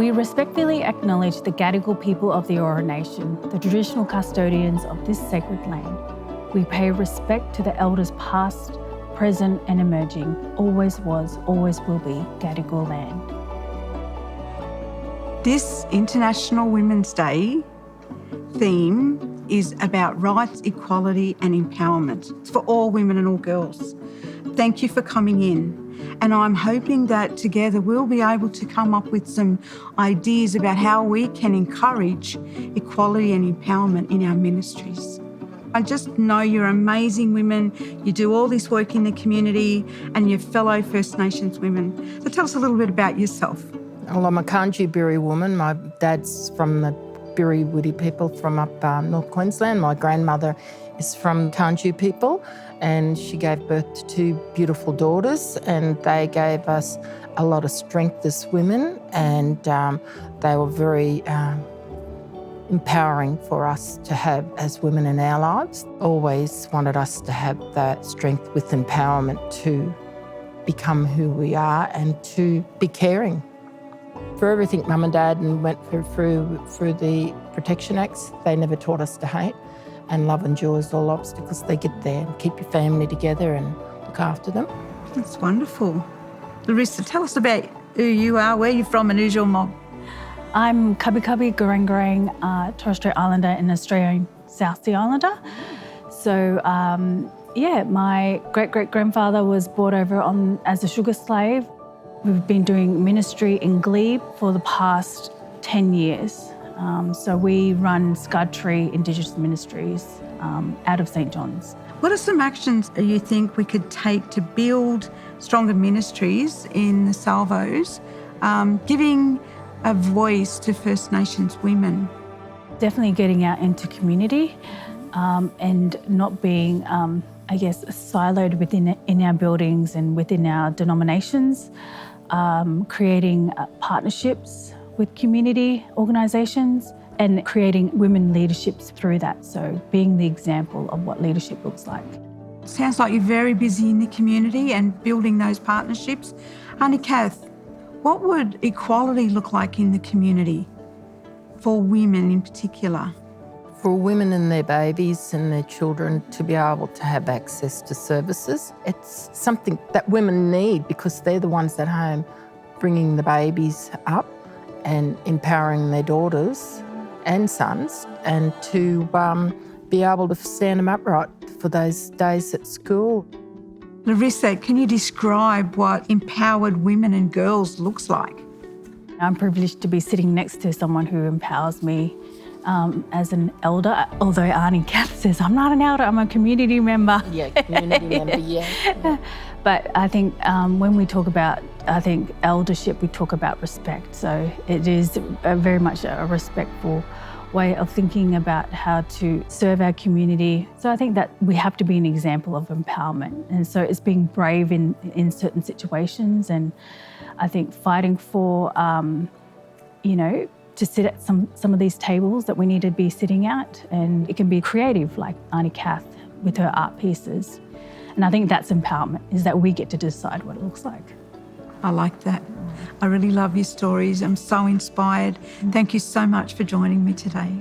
We respectfully acknowledge the Gadigal people of the Eora Nation, the traditional custodians of this sacred land. We pay respect to the elders past, present and emerging. Always was, always will be Gadigal land. This International Women's Day theme is about rights, equality and empowerment. It's for all women and all girls. Thank you for coming in. And I'm hoping that together we'll be able to come up with some ideas about how we can encourage equality and empowerment in our ministries. I just know you're amazing women. You do all this work in the community and you're fellow First Nations women. So tell us a little bit about yourself. Well, I'm a Kanji-Biri woman. My dad's from the Biri-Widi people from up North Queensland. My grandmother is from Kanji people, and she gave birth to two beautiful daughters, and they gave us a lot of strength as women, and they were very empowering for us to have as women in our lives. Always wanted us to have that strength with empowerment to become who we are and to be caring. For everything Mum and Dad went through the Protection Acts, they never taught us to hate, and love endures all obstacles. They get there and keep your family together and look after them. That's wonderful. Larissa, tell us about who you are, where you're from and who's your mob. I'm Cubby Cubby Gurang Gurang, Torres Strait Islander and Australian South Sea Islander. So, my great-great-grandfather was brought over as a sugar slave. We've been doing ministry in Glebe for the past 10 years. So we run Scudtree Indigenous Ministries out of St John's. What are some actions you think we could take to build stronger ministries in the Salvos, giving a voice to First Nations women? Definitely getting out into community and not being, siloed in our buildings and within our denominations, creating partnerships with community organisations and creating women leaderships through that. So being the example of what leadership looks like. Sounds like you're very busy in the community and building those partnerships. Aunty Kath, what would equality look like in the community for women in particular? For women and their babies and their children to be able to have access to services. It's something that women need because they're the ones at home bringing the babies up and empowering their daughters and sons, and to be able to stand them upright for those days at school. Larissa, can you describe what empowered women and girls looks like? I'm privileged to be sitting next to someone who empowers me as an elder, although Aunty Kath says, I'm not an elder, I'm a community member. Yeah, community member, yeah. But I think when we talk about, eldership, we talk about respect. So it is very much a respectful way of thinking about how to serve our community. So I think that we have to be an example of empowerment. And so it's being brave in certain situations, and I think fighting for, to sit at some of these tables that we need to be sitting at. And it can be creative, like Aunty Kath with her art pieces. And I think that's empowerment, is that we get to decide what it looks like. I like that. I really love your stories. I'm so inspired. Thank you so much for joining me today.